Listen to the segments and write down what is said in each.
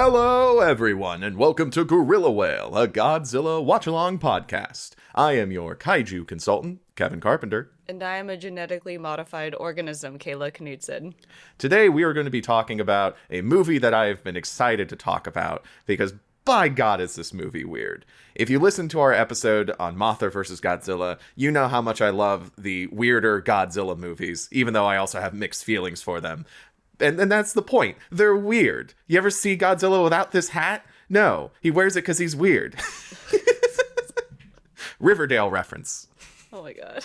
Hello, everyone, and welcome to Gorilla Whale, a Godzilla watch-along podcast. I am your kaiju consultant, Kevin Carpenter. And I am a genetically modified organism, Kayla Knudsen. Today, we are going to be talking about a movie that I have been excited to talk about, because by God, is this movie weird. If you listen to our episode on Mothra vs. Godzilla, you know how much I love the weirder Godzilla movies, even though I also have mixed feelings for them. And that's the point. They're weird. You ever see Godzilla without this hat? No. He wears it because he's weird. Riverdale reference. Oh my god.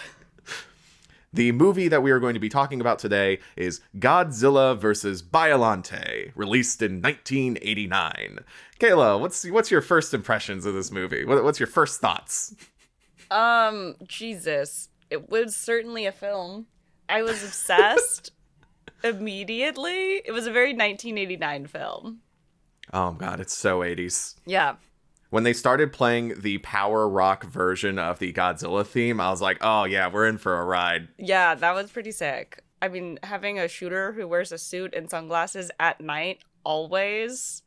The movie that we are going to be talking about today is Godzilla vs. Biollante, released in 1989. Kayla, what's your first impressions of this movie? What's your first thoughts? Jesus. It was certainly a film. I was obsessed. Immediately. It was a very 1989 film. Oh god, it's so 80s. Yeah. When they started playing the power rock version of the Godzilla theme, I was like, oh yeah, we're in for a ride. Yeah, that was pretty sick. I mean, having a shooter who wears a suit and sunglasses at night, always,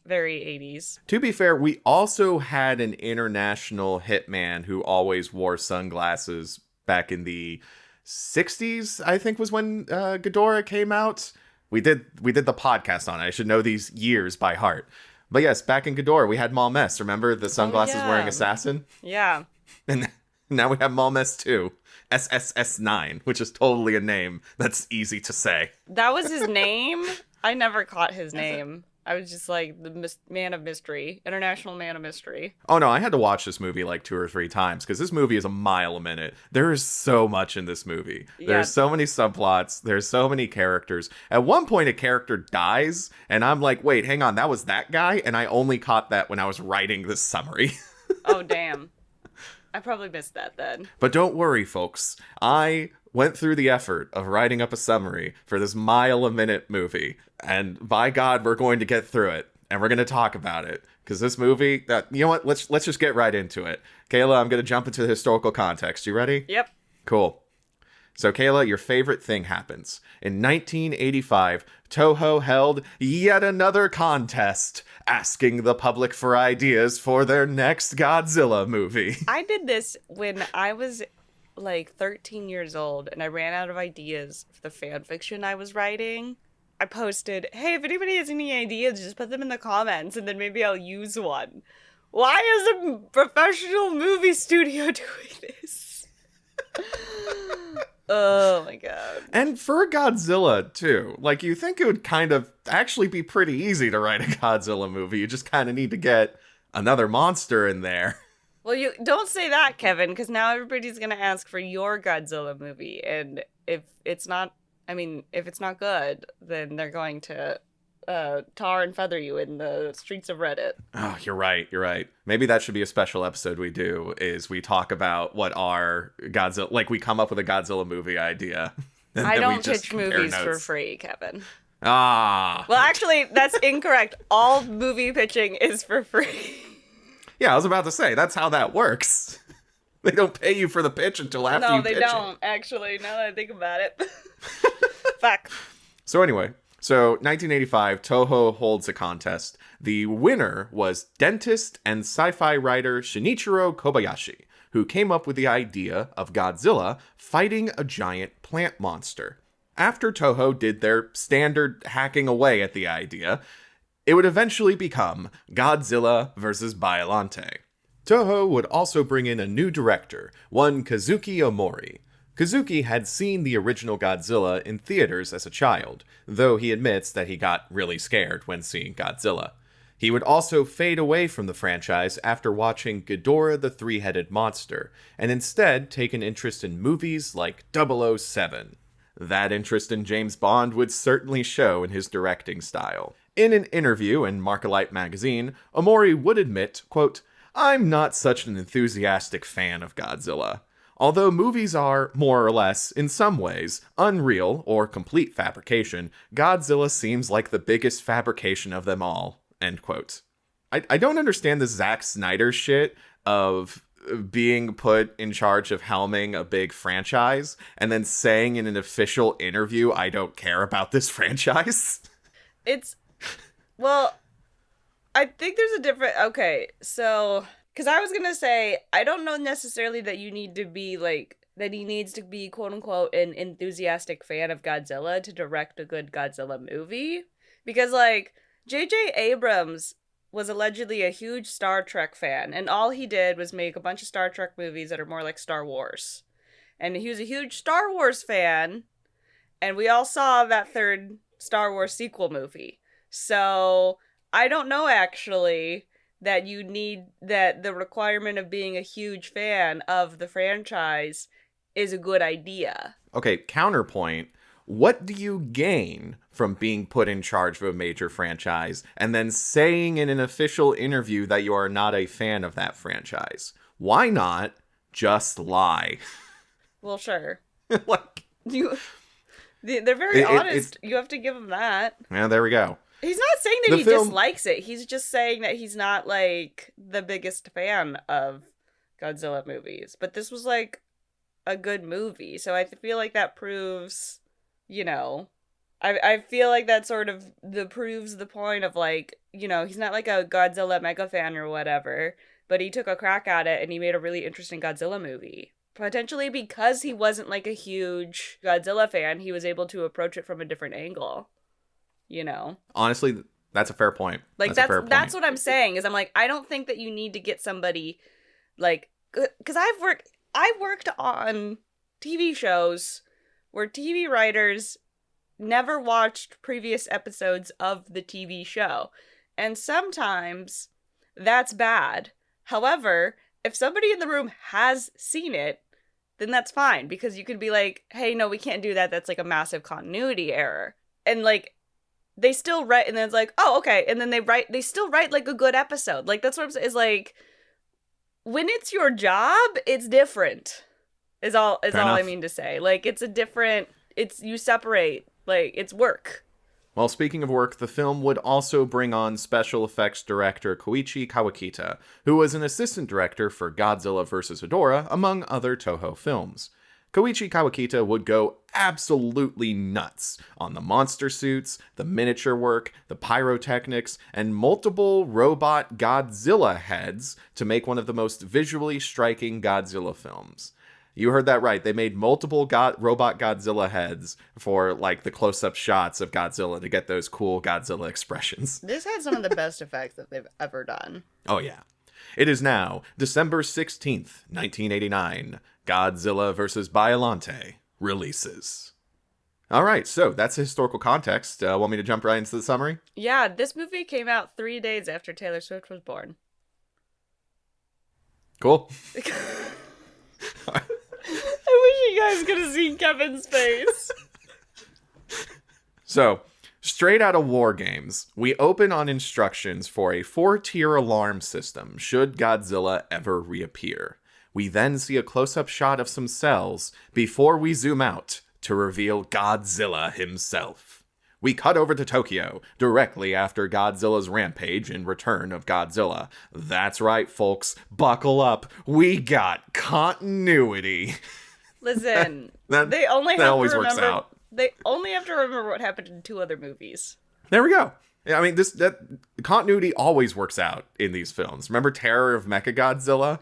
very 80s. To be fair, we also had an international hitman who always wore sunglasses back in the 60s, I think was when Ghidorah came out. We did the podcast on it. I should know these years by heart. But yes, back in Ghidorah, we had Malmest. Remember the sunglasses wearing assassin? Yeah. And now we have Malmest 2, SSS9, which is totally a name that's easy to say. That was his name? I never caught his name. I was just like the man of mystery, international man of mystery. Oh no, I had to watch this movie like 2 or 3 times because this movie is a mile a minute. There is so much in this movie. Yeah. There's so many subplots. There's so many characters. At one point, a character dies, and I'm like, wait, hang on, that was that guy? And I only caught that when I was writing this summary. Oh, damn. I probably missed that then. But don't worry, folks. I went through the effort of writing up a summary for this mile-a-minute movie. And by God, we're going to get through it. And we're going to talk about it. Because this movie, you know what? Let's just get right into it. Kayla, I'm going to jump into the historical context. You ready? Yep. Cool. So, Kayla, your favorite thing happens. In 1985, Toho held yet another contest, asking the public for ideas for their next Godzilla movie. I did this when I was like 13 years old, and I ran out of ideas for the fan fiction I was writing. I posted, hey, if anybody has any ideas, just put them in the comments, and then maybe I'll use one. Why is a professional movie studio doing this? Oh my god. And for Godzilla, too. Like, you think it would kind of actually be pretty easy to write a Godzilla movie. You just kind of need to get another monster in there. Well, you don't say that, Kevin, because now everybody's going to ask for your Godzilla movie. And if it's not good, then they're going to tar and feather you in the streets of Reddit. Oh, you're right. Maybe that should be a special episode we do, is we talk about what our Godzilla, like we come up with a Godzilla movie idea. I don't pitch movies for free, Kevin. Ah. Well, actually, that's incorrect. All movie pitching is for free. Yeah, I was about to say, that's how that works. They don't pay you for the pitch until after you pitch it. No, they don't, actually, now that I think about it. Fuck. So anyway, 1985, Toho holds a contest. The winner was dentist and sci-fi writer Shinichiro Kobayashi, who came up with the idea of Godzilla fighting a giant plant monster. After Toho did their standard hacking away at the idea, it would eventually become Godzilla vs. Biollante. Toho would also bring in a new director, one Kazuki Omori. Kazuki had seen the original Godzilla in theaters as a child, though he admits that he got really scared when seeing Godzilla. He would also fade away from the franchise after watching Ghidorah the Three-Headed Monster, and instead take an interest in movies like 007. That interest in James Bond would certainly show in his directing style. In an interview in Markalite magazine, Omori would admit, quote, "I'm not such an enthusiastic fan of Godzilla. Although movies are, more or less, in some ways, unreal or complete fabrication, Godzilla seems like the biggest fabrication of them all." End quote. I don't understand the Zack Snyder shit of being put in charge of helming a big franchise and then saying in an official interview, I don't care about this franchise. It's, well, I think there's a different. Okay, so because I was gonna say I don't know necessarily that you need to be like that he needs to be quote unquote an enthusiastic fan of Godzilla to direct a good Godzilla movie, because like J.J. Abrams was allegedly a huge Star Trek fan, and all he did was make a bunch of Star Trek movies that are more like Star Wars, and he was a huge Star Wars fan, and we all saw that third Star Wars sequel movie. So I don't know actually that you need that the requirement of being a huge fan of the franchise is a good idea. Okay, counterpoint. What do you gain from being put in charge of a major franchise and then saying in an official interview that you are not a fan of that franchise? Why not just lie? Well, sure. Like, they're very honest. You have to give them that. Yeah, there we go. He's not saying that he dislikes it. He's just saying that he's not, like, the biggest fan of Godzilla movies. But this was, like, a good movie. So I feel like that proves, you know... I feel like that sort of proves the point of, like, you know, he's not, like, a Godzilla mega fan or whatever. But he took a crack at it and he made a really interesting Godzilla movie. Potentially because he wasn't, like, a huge Godzilla fan, he was able to approach it from a different angle. You know, honestly, that's a fair point. Like that's what I'm saying is I'm like, I don't think that you need to get somebody like, because I worked on TV shows where TV writers never watched previous episodes of the TV show, and sometimes that's bad. However, if somebody in the room has seen it, then that's fine, because you could be like, hey, no, we can't do that. That's like a massive continuity error, and like. They still write, and then it's like, oh, okay, and then they still write, like, a good episode. Like, that's what I'm saying, is, like, when it's your job, it's different, is all I mean to say. Like, it's a different, you separate, like, it's work. Well, speaking of work, the film would also bring on special effects director Koichi Kawakita, who was an assistant director for Godzilla vs. Ghidorah, among other Toho films. Koichi Kawakita would go absolutely nuts on the monster suits, the miniature work, the pyrotechnics, and multiple robot Godzilla heads to make one of the most visually striking Godzilla films. You heard that right. They made multiple robot Godzilla heads for, like, the close-up shots of Godzilla to get those cool Godzilla expressions. This had some of the best effects that they've ever done. Oh, yeah. It is now December 16th, 1989. Godzilla vs. Biollante releases. All right, so that's the historical context. Want me to jump right into the summary? Yeah, this movie came out 3 days after Taylor Swift was born. Cool. I wish you guys could have seen Kevin's face. So, straight out of War Games, we open on instructions for a 4-tier alarm system should Godzilla ever reappear. We then see a close-up shot of some cells before we zoom out to reveal Godzilla himself. We cut over to Tokyo directly after Godzilla's rampage and Return of Godzilla. That's right, folks. Buckle up. We got continuity. Listen, they only have to remember what happened in 2 other movies. There we go. I mean, that continuity always works out in these films. Remember Terror of Mechagodzilla?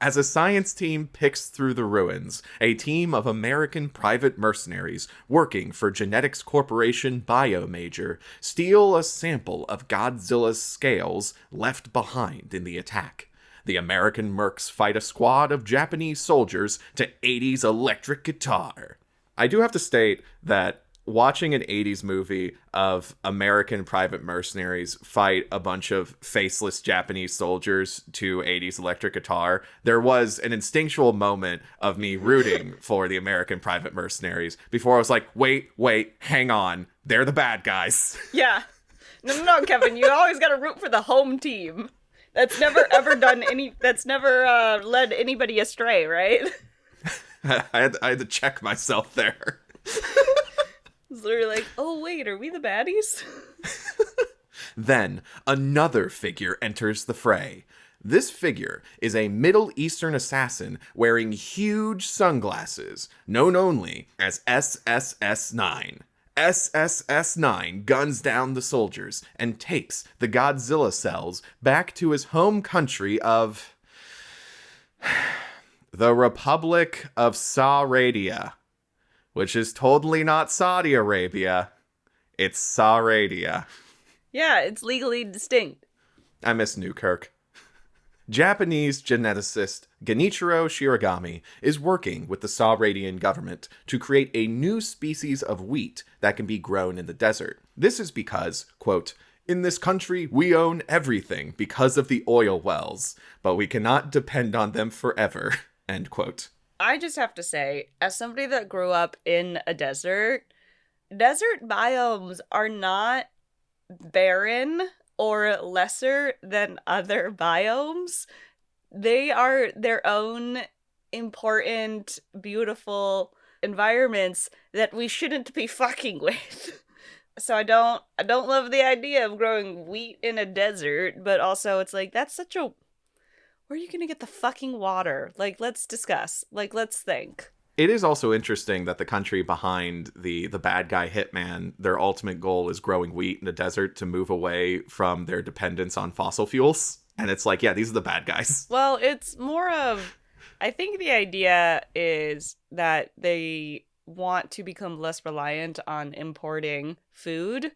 As a science team picks through the ruins, a team of American private mercenaries working for genetics corporation Biomajor steal a sample of Godzilla's scales left behind in the attack. The American mercs fight a squad of Japanese soldiers to 80s electric guitar. I do have to state that watching an 80s movie of American private mercenaries fight a bunch of faceless Japanese soldiers to 80s electric guitar, there was an instinctual moment of me rooting for the American private mercenaries before I was like, wait, hang on. They're the bad guys. Yeah. No, Kevin, you always gotta root for the home team. That's never ever that's never led anybody astray, right? I had to check myself there. It's literally like, oh wait, are we the baddies? Then, another figure enters the fray. This figure is a Middle Eastern assassin wearing huge sunglasses, known only as SSS-9. SSS-9 guns down the soldiers and takes the Godzilla cells back to his home country of the Republic of Saudi, which is totally not Saudi Arabia. It's Sauradia. Yeah, it's legally distinct. I miss Newkirk. Japanese geneticist Genichiro Shiragami is working with the Sauradian government to create a new species of wheat that can be grown in the desert. This is because, quote, in this country, we own everything because of the oil wells, but we cannot depend on them forever, end quote. I just have to say, as somebody that grew up in a desert biomes are not barren or lesser than other biomes. They are their own important, beautiful environments that we shouldn't be fucking with. So I don't love the idea of growing wheat in a desert, but also it's like, that's such a... Where are you gonna get the fucking water? Like, let's discuss. Like, let's think. It is also interesting that the country behind the bad guy hitman, their ultimate goal is growing wheat in the desert to move away from their dependence on fossil fuels. And it's like, yeah, these are the bad guys. Well, it's more of... I think the idea is that they want to become less reliant on importing food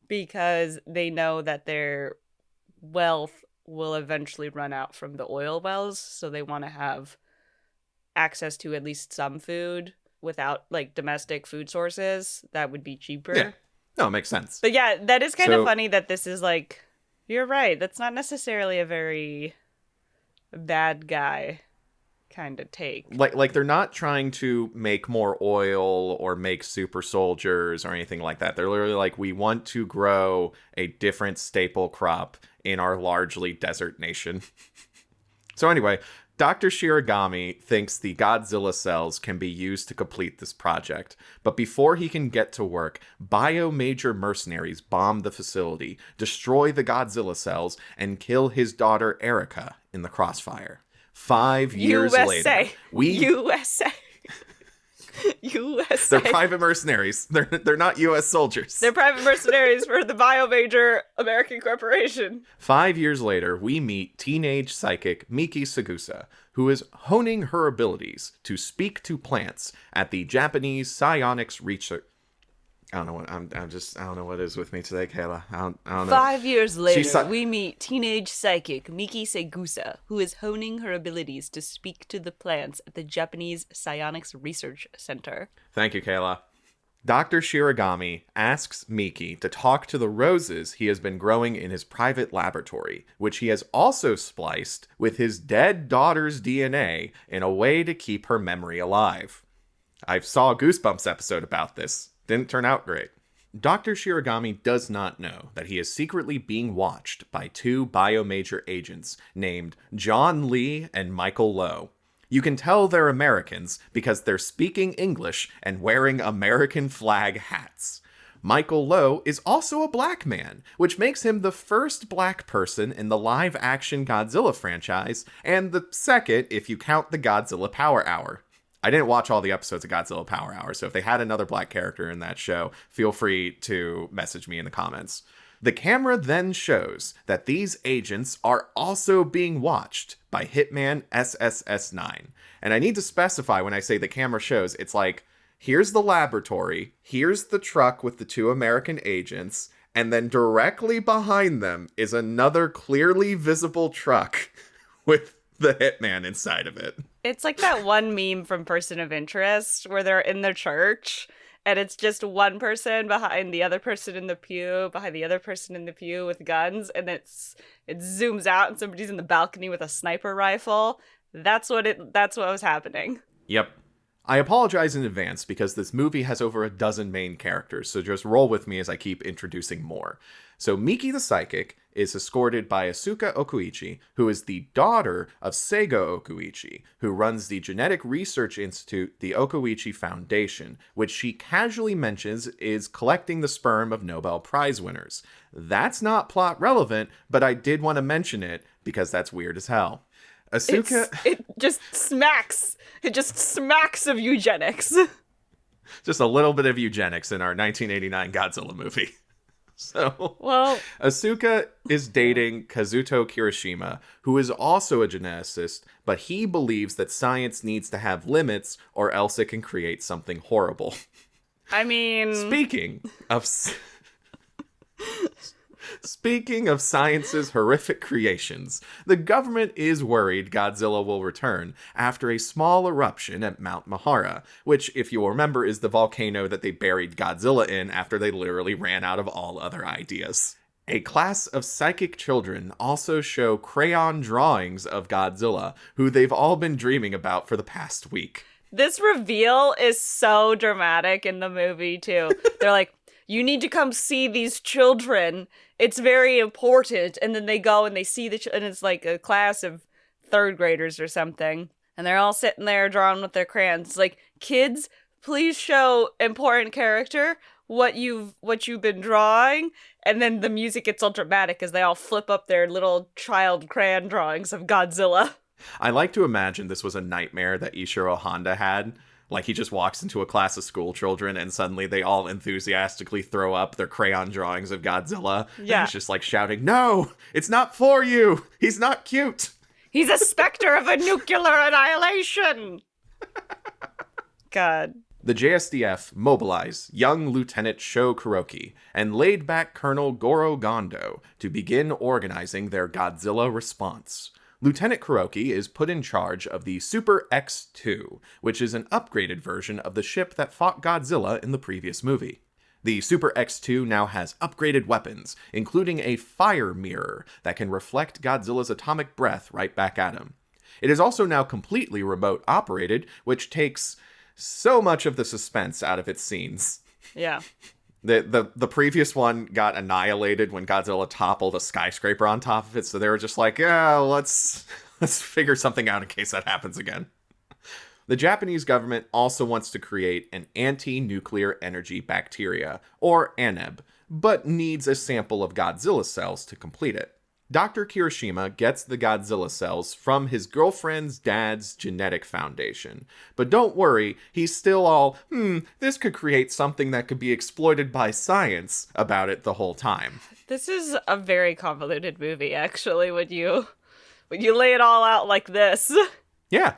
because they know that their wealth will eventually run out from the oil wells. So they want to have access to at least some food without like domestic food sources that would be cheaper. Yeah. No, it makes sense. But yeah, that is kind of funny that this is like, you're right. That's not necessarily a very bad guy kind of take. Like they're not trying to make more oil or make super soldiers or anything like that. They're literally like, we want to grow a different staple crop in our largely desert nation. So anyway, Dr. Shiragami thinks the Godzilla cells can be used to complete this project, but before he can get to work, bio-major mercenaries bomb the facility, destroy the Godzilla cells, and kill his daughter Erica in the crossfire. 5 years later, USA. They're private mercenaries. They're not U.S. soldiers. They're private mercenaries for the bio-major American corporation. 5 years later, we meet teenage psychic Miki Sagusa, who is honing her abilities to speak to plants at the Japanese psionics research. I don't know what I don't know what is with me today, Kayla. I don't know. 5 years later, we meet teenage psychic Miki Segusa, who is honing her abilities to speak to the plants at the Japanese Psionics Research Center. Thank you, Kayla. Dr. Shiragami asks Miki to talk to the roses he has been growing in his private laboratory, which he has also spliced with his dead daughter's DNA in a way to keep her memory alive. I saw a Goosebumps episode about this. Didn't turn out great. Dr. Shiragami does not know that he is secretly being watched by two bio-major agents named John Lee and Michael Lowe. You can tell they're Americans because they're speaking English and wearing American flag hats. Michael Lowe is also a black man, which makes him the first black person in the live-action Godzilla franchise, and the second if you count the Godzilla Power Hour. I didn't watch all the episodes of Godzilla Power Hour, so if they had another black character in that show, feel free to message me in the comments. The camera then shows that these agents are also being watched by Hitman SSS-9. And I need to specify when I say the camera shows, it's like, here's the laboratory, here's the truck with the two American agents, and then directly behind them is another clearly visible truck with the Hitman inside of it. It's like that one meme from Person of Interest where they're in their church and it's just one person behind the other person in the pew, behind the other person in the pew with guns, and it zooms out and somebody's in the balcony with a sniper rifle. That's what was happening. Yep. I apologize in advance because this movie has over a dozen main characters, so just roll with me as I keep introducing more. So Miki the Psychic is escorted by Asuka Okuichi, who is the daughter of Seigo Okuichi, who runs the genetic research institute, the Okuichi Foundation, which she casually mentions is collecting the sperm of Nobel Prize winners. That's not plot relevant, but I did want to mention it because that's weird as hell. Asuka... It just smacks of eugenics. Just a little bit of eugenics in our 1989 Godzilla movie. So, Well, Asuka is dating Kazuto Kirishima, who is also a geneticist, but he believes that science needs to have limits or else it can create something horrible. I mean... Speaking of science's horrific creations, the government is worried Godzilla will return after a small eruption at Mount Mahara, which, if you'll remember, is the volcano that they buried Godzilla in after they literally ran out of all other ideas. A class of psychic children also show crayon drawings of Godzilla, who they've all been dreaming about for the past week. This reveal is so dramatic in the movie, too. They're like, you need to come see these children. It's very important. And then they go and they see and it's like a class of third graders or something. And they're all sitting there drawing with their crayons. It's like, kids, please show important character what you've been drawing. And then the music gets all dramatic as they all flip up their little child crayon drawings of Godzilla. I like to imagine this was a nightmare that Ishiro Honda had. Like, he just walks into a class of school children and suddenly they all enthusiastically throw up their crayon drawings of Godzilla. Yeah. And he's just like shouting, "No, it's not for you. He's not cute. He's a specter of a nuclear annihilation." God. The JSDF mobilize young Lieutenant Sho Kuroki and laid-back Colonel Goro Gondo to begin organizing their Godzilla response. Lieutenant Kuroki is put in charge of the Super X-2, which is an upgraded version of the ship that fought Godzilla in the previous movie. The Super X-2 now has upgraded weapons, including a fire mirror that can reflect Godzilla's atomic breath right back at him. It is also now completely remote operated, which takes so much of the suspense out of its scenes. Yeah. The previous one got annihilated when Godzilla toppled a skyscraper on top of it, so they were just like, yeah, let's figure something out in case that happens again. The Japanese government also wants to create an anti-nuclear energy bacteria, or ANEB, but needs a sample of Godzilla cells to complete it. Dr. Kirishima gets the Godzilla cells from his girlfriend's dad's genetic foundation. But don't worry, he's still all, this could create something that could be exploited by science about it the whole time. This is a very convoluted movie, actually, when you lay it all out like this. Yeah.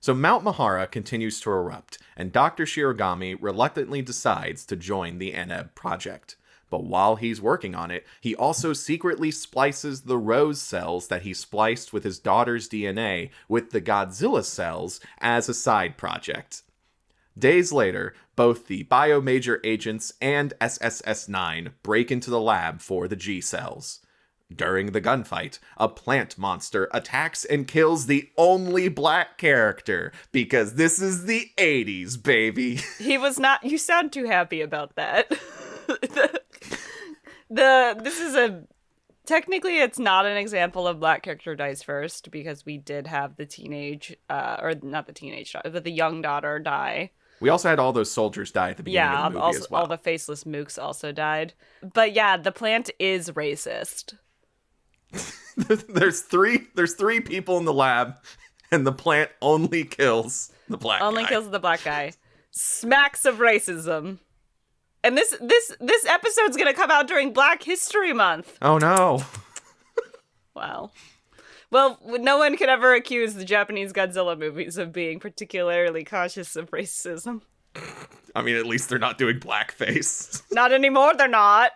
So Mount Mahara continues to erupt, and Dr. Shirogami reluctantly decides to join the ANEB project. But while he's working on it, he also secretly splices the Rose cells that he spliced with his daughter's DNA with the Godzilla cells as a side project. Days later, both the Biomajor agents and SSS-9 break into the lab for the G cells. During the gunfight, a plant monster attacks and kills the only black character, because this is the 80s, baby. He was not... You sound too happy about that. Technically it's not an example of black character dies first, because we did have the teenage, or not the teenage daughter, but the young daughter die. We also had all those soldiers die at the beginning of the movie as well. All the faceless mooks also died. But yeah, the plant is racist. There's three people in the lab, and the plant only kills the black guy. Only kills the black guy. Smacks of racism. And this episode's gonna come out during Black History Month. Oh no. Wow. Well, no one could ever accuse the Japanese Godzilla movies of being particularly conscious of racism. I mean, at least they're not doing blackface. Not anymore, they're not.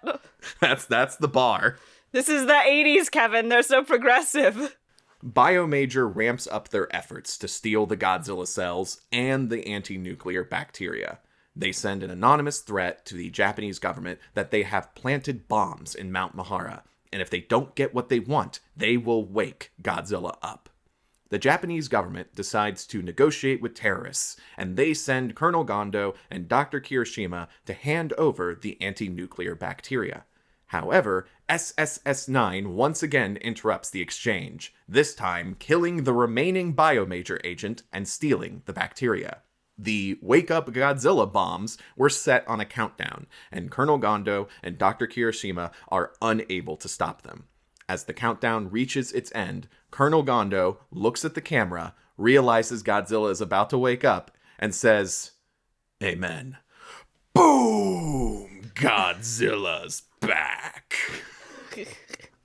That's the bar. This is the 80s, Kevin. They're so progressive. Biomajor ramps up their efforts to steal the Godzilla cells and the anti-nuclear bacteria. They send an anonymous threat to the Japanese government that they have planted bombs in Mount Mahara, and if they don't get what they want, they will wake Godzilla up. The Japanese government decides to negotiate with terrorists, and they send Colonel Gondo and Dr. Kirishima to hand over the anti-nuclear bacteria. However, SSS-9 once again interrupts the exchange, this time killing the remaining Biomajor agent and stealing the bacteria. The Wake Up Godzilla bombs were set on a countdown, and Colonel Gondo and Dr. Kirishima are unable to stop them. As the countdown reaches its end, Colonel Gondo looks at the camera, realizes Godzilla is about to wake up, and says, Amen. Boom! Godzilla's back.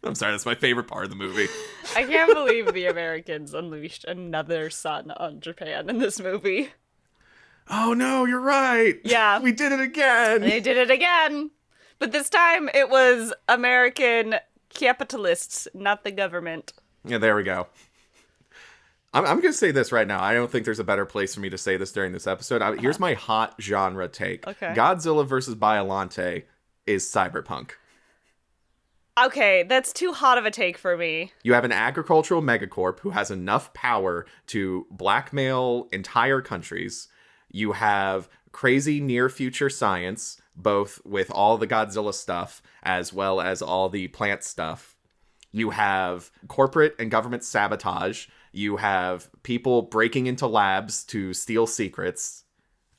I'm sorry, that's my favorite part of the movie. I can't believe the Americans unleashed another sun on Japan in this movie. Oh no, you're right. Yeah. We did it again. They did it again. But this time it was American capitalists, not the government. Yeah, there we go. I'm going to say this right now. I don't think there's a better place for me to say this during this episode. Here's my hot genre take. Okay. Godzilla versus Biollante is cyberpunk. Okay, that's too hot of a take for me. You have an agricultural megacorp who has enough power to blackmail entire countries. You have crazy near-future science, both with all the Godzilla stuff as well as all the plant stuff. You have corporate and government sabotage. You have people breaking into labs to steal secrets.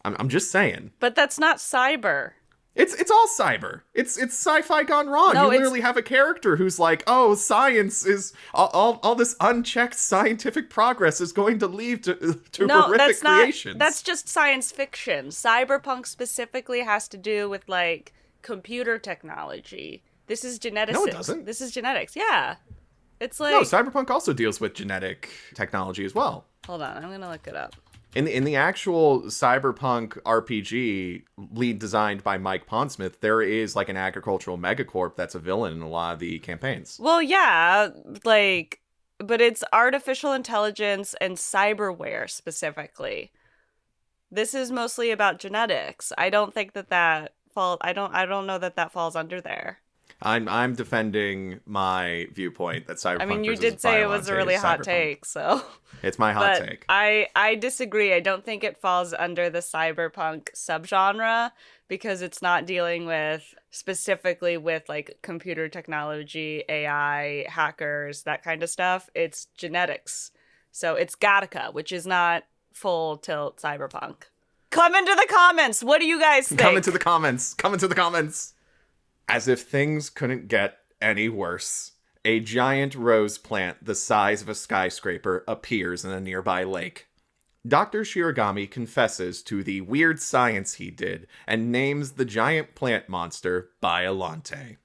I'm just saying. But that's not cyber. It's all cyber. It's sci-fi gone wrong. No, you literally have a character who's like, oh, science is all this unchecked scientific progress is going to lead to horrific creations. That's just science fiction. Cyberpunk specifically has to do with like computer technology. This is genetics. No, it doesn't. This is genetics. Yeah. It's like No, cyberpunk also deals with genetic technology as well. Hold on, I'm going to look it up. In the actual cyberpunk RPG lead designed by Mike Pondsmith, there is like an agricultural megacorp that's a villain in a lot of the campaigns. Well, yeah, like, but it's artificial intelligence and cyberware specifically. This is mostly about genetics. I don't think that fall. I don't know that falls under there. I'm defending my viewpoint that cyberpunk. I mean, you versus did say it was a really hot cyberpunk. take, so. It's my hot But take. I disagree. I don't think it falls under the cyberpunk subgenre because it's not dealing with specifically with like computer technology, AI, hackers, that kind of stuff. It's genetics. So it's Gattaca, which is not full tilt cyberpunk. Come into the comments. What do you guys think? Come into the comments. Come into the comments. As if things couldn't get any worse, a giant rose plant the size of a skyscraper appears in a nearby lake. Dr. Shirogami confesses to the weird science he did and names the giant plant monster Biollante.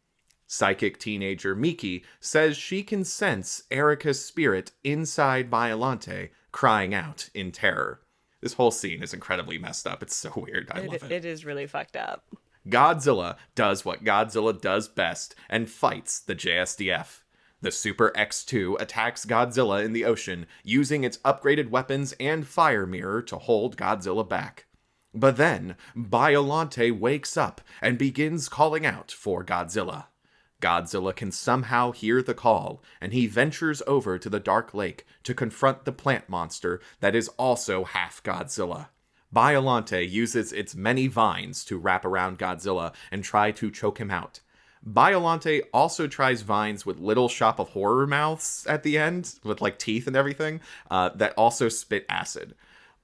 Psychic teenager Miki says she can sense Erica's spirit inside Biollante crying out in terror. This whole scene is incredibly messed up. It's so weird. I love it. It is really fucked up. Godzilla does what Godzilla does best and fights the JSDF. The Super X2 attacks Godzilla in the ocean, using its upgraded weapons and fire mirror to hold Godzilla back. But then, Biollante wakes up and begins calling out for Godzilla. Godzilla can somehow hear the call, and he ventures over to the Dark Lake to confront the plant monster that is also half Godzilla. Biollante uses its many vines to wrap around Godzilla and try to choke him out. Biollante also tries vines with little Shop of Horror mouths at the end, with like teeth and everything, that also spit acid.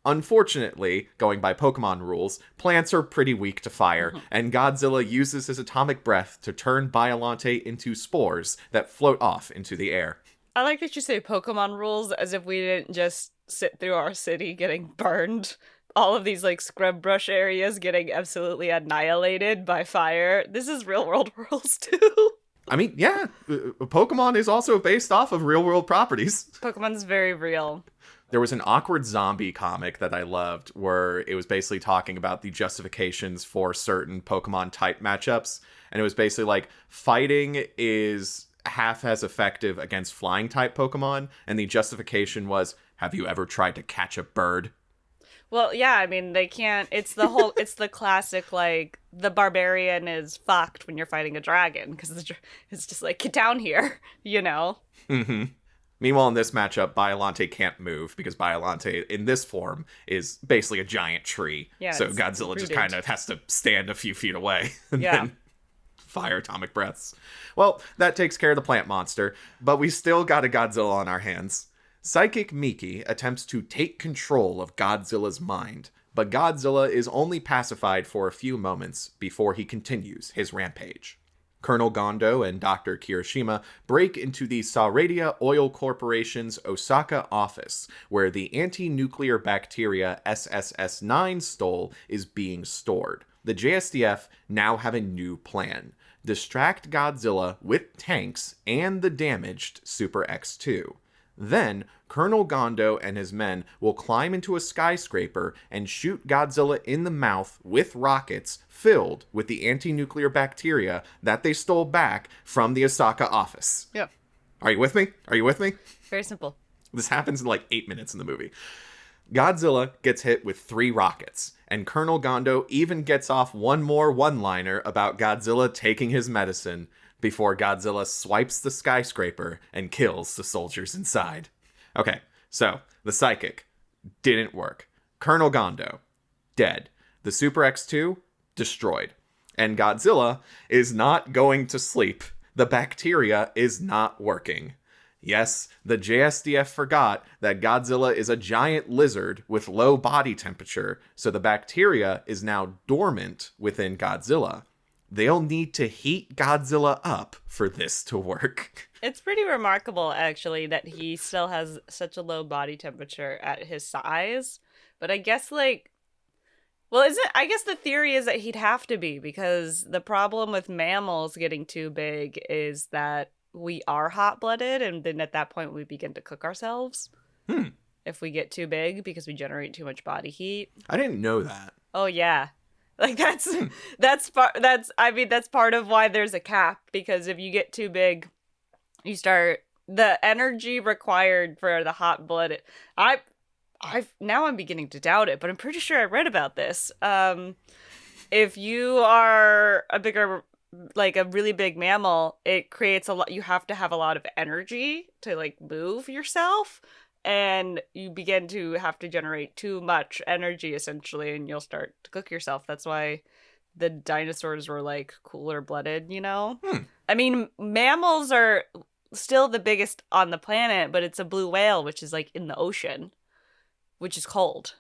Unfortunately, going by Pokemon rules, plants are pretty weak to fire, and Godzilla uses his atomic breath to turn Biollante into spores that float off into the air. I like that you say Pokemon rules as if we didn't just sit through our city getting burned. All of these like scrub brush areas getting absolutely annihilated by fire. This is real world rules too. I mean, yeah, Pokemon is also based off of real world properties. Pokemon's very real. There was an awkward zombie comic that I loved where it was basically talking about the justifications for certain Pokemon type matchups. And it was basically like fighting is half as effective against flying type Pokemon. And the justification was, have you ever tried to catch a bird? Well, yeah, I mean, they can't, it's the classic, like, the barbarian is fucked when you're fighting a dragon, because it's just like, get down here, you know? Mm-hmm. Meanwhile, in this matchup, Biollante can't move, because Biollante, in this form, is basically a giant tree. Yeah, so Godzilla just kind of has to stand a few feet away, and then fire atomic breaths. Well, that takes care of the plant monster, but we still got a Godzilla on our hands. Psychic Miki attempts to take control of Godzilla's mind, but Godzilla is only pacified for a few moments before he continues his rampage. Colonel Gondo and Dr. Kirishima break into the Sauradia Oil Corporation's Osaka office, where the anti-nuclear bacteria SSS-9 stole is being stored. The JSDF now have a new plan. Distract Godzilla with tanks and the damaged Super X2. Then, Colonel Gondo and his men will climb into a skyscraper and shoot Godzilla in the mouth with rockets filled with the anti-nuclear bacteria that they stole back from the Osaka office. Yeah. Are you with me? Are you with me? Very simple. This happens in like 8 minutes in the movie. Godzilla gets hit with 3 rockets, and Colonel Gondo even gets off one more one-liner about Godzilla taking his medicine before Godzilla swipes the skyscraper and kills the soldiers inside. Okay, so the psychic didn't work. Colonel Gondo, dead. The Super X2, destroyed. And Godzilla is not going to sleep. The bacteria is not working. Yes, the JSDF forgot that Godzilla is a giant lizard with low body temperature, so the bacteria is now dormant within Godzilla. They'll need to heat Godzilla up for this to work. It's pretty remarkable, actually, that he still has such a low body temperature at his size. But I guess, I guess the theory is that he'd have to be, because the problem with mammals getting too big is that we are hot-blooded, and then at that point we begin to cook ourselves. If we get too big, because we generate too much body heat. I didn't know that. Oh, yeah. That's part of why there's a cap, because if you get too big, the energy required for the hot blooded. Now I'm beginning to doubt it, but I'm pretty sure I read about this. If you are a really big mammal, it creates a lot. You have to have a lot of energy to move yourself. And you begin to have to generate too much energy, essentially, and you'll start to cook yourself. That's why the dinosaurs were, cooler-blooded, you know? I mean, mammals are still the biggest on the planet, but it's a blue whale, which is, in the ocean, which is cold.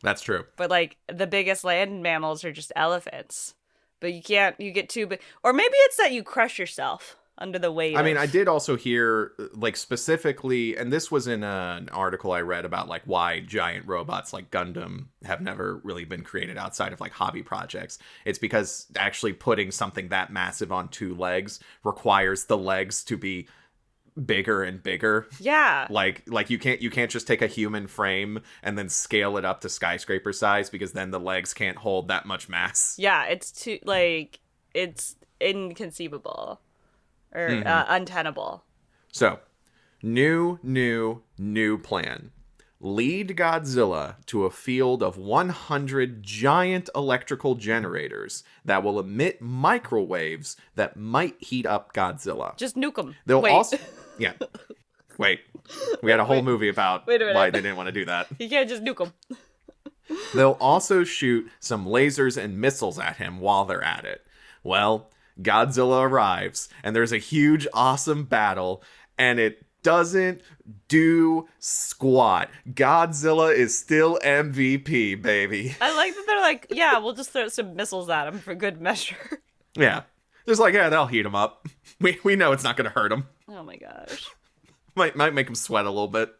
That's true. But, the biggest land mammals are just elephants. But you get too big. Or maybe it's that you crush yourself under the weight. I mean, I did also hear, specifically, and this was in an article I read about, why giant robots like Gundam have never really been created outside of, hobby projects. It's because actually putting something that massive on 2 legs requires the legs to be bigger and bigger. Yeah. You can't just take a human frame and then scale it up to skyscraper size, because then the legs can't hold that much mass. Yeah, it's too, it's inconceivable. Or untenable. So, new plan. Lead Godzilla to a field of 100 giant electrical generators that will emit microwaves that might heat up Godzilla. Just nuke them. They'll also... Yeah. Wait. We had a whole movie about why they didn't want to do that. You can't just nuke them. They'll also shoot some lasers and missiles at him while they're at it. Well, Godzilla arrives, and there's a huge, awesome battle, and it doesn't do squat. Godzilla is still MVP, baby. I like that they're yeah, we'll just throw some missiles at him for good measure. Yeah. Just that'll heat him up. We know it's not going to hurt him. Oh my gosh. Might make him sweat a little bit.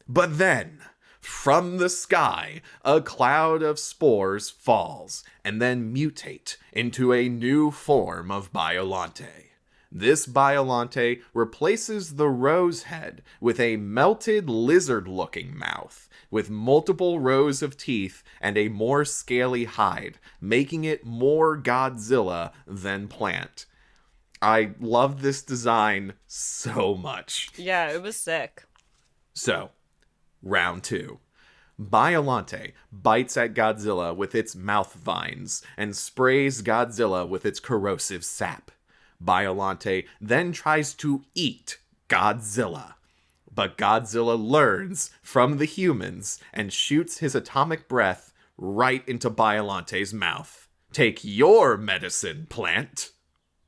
But then, from the sky, a cloud of spores falls and then mutate into a new form of Biollante. This Biollante replaces the rose head with a melted lizard-looking mouth, with multiple rows of teeth and a more scaly hide, making it more Godzilla than plant. I love this design so much. Yeah, it was sick. So, round 2. Biollante bites at Godzilla with its mouth vines and sprays Godzilla with its corrosive sap. Biollante then tries to eat Godzilla. But Godzilla learns from the humans and shoots his atomic breath right into Biollante's mouth. Take your medicine, plant!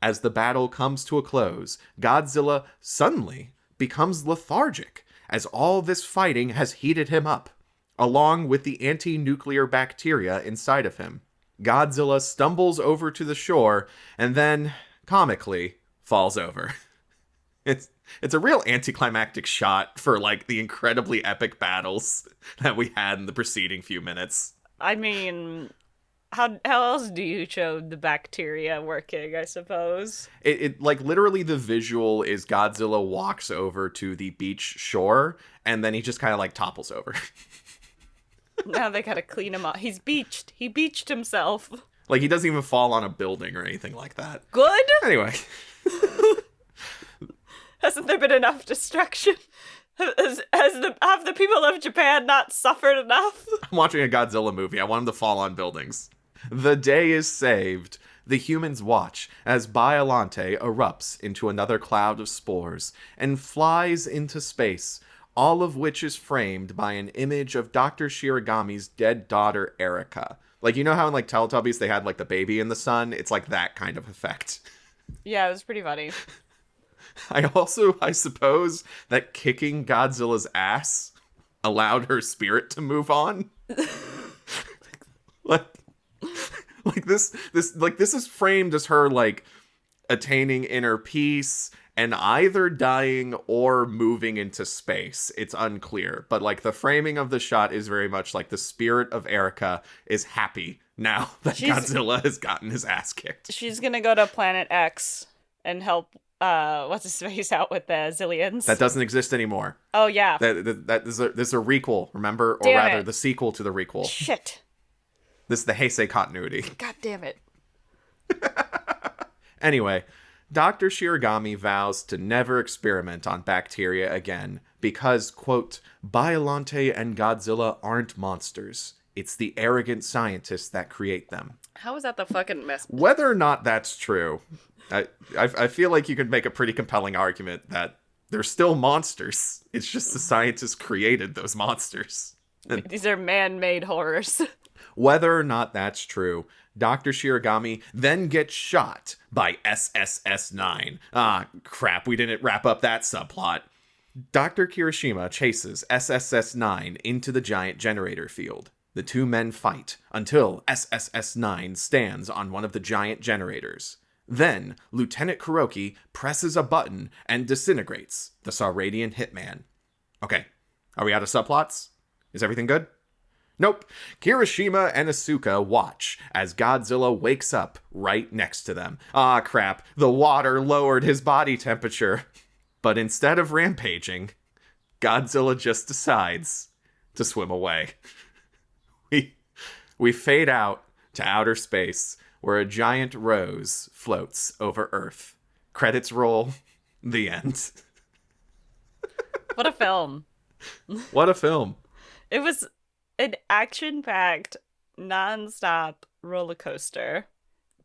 As the battle comes to a close, Godzilla suddenly becomes lethargic, as all this fighting has heated him up, along with the anti-nuclear bacteria inside of him. Godzilla stumbles over to the shore and then, comically, falls over. It's a real anticlimactic shot for, like, the incredibly epic battles that we had in the preceding few minutes. I mean, how else do you show the bacteria working, I suppose? It like, literally the visual is Godzilla walks over to the beach shore, and then he just kind of, like, topples over. Now they gotta clean him up. He's beached. He beached himself. Like, he doesn't even fall on a building or anything like that. Good? Anyway. Hasn't there been enough destruction? Have the people of Japan not suffered enough? I'm watching a Godzilla movie. I want him to fall on buildings. The day is saved. The humans watch as Biollante erupts into another cloud of spores and flies into space, all of which is framed by an image of Dr. Shiragami's dead daughter, Erica. Like, you know how in, like, Teletubbies they had, like, the baby in the sun? It's like that kind of effect. Yeah, it was pretty funny. I suppose that kicking Godzilla's ass allowed her spirit to move on. like this is framed as her, like, attaining inner peace and either dying or moving into space. It's unclear, but, like, the framing of the shot is very much like the spirit of Erica is happy now that Godzilla has gotten his ass kicked. She's gonna go to Planet X and help what's his face out with the Zillions. That doesn't exist anymore. Oh yeah. That is a requel, remember? Or damn rather, it. the sequel to the requel. Shit. This is the Heisei continuity. God damn it. Anyway, Dr. Shiragami vows to never experiment on bacteria again because, quote, Biollante and Godzilla aren't monsters. It's the arrogant scientists that create them. How is that the fucking mess? Whether or not that's true, I feel like you could make a pretty compelling argument that they're still monsters. It's just the scientists created those monsters. These are man-made horrors. Whether or not that's true, Dr. Shiragami then gets shot by SSS-9. Ah, crap, we didn't wrap up that subplot. Dr. Kirishima chases SSS-9 into the giant generator field. The two men fight until SSS-9 stands on one of the giant generators. Then, Lieutenant Kuroki presses a button and disintegrates the Sauradian hitman. Okay, are we out of subplots? Is everything good? Nope. Kirishima and Asuka watch as Godzilla wakes up right next to them. Ah, crap. The water lowered his body temperature. But instead of rampaging, Godzilla just decides to swim away. We fade out to outer space, where a giant rose floats over Earth. Credits roll. The end. What a film. What a film. It was an action-packed, non-stop roller coaster.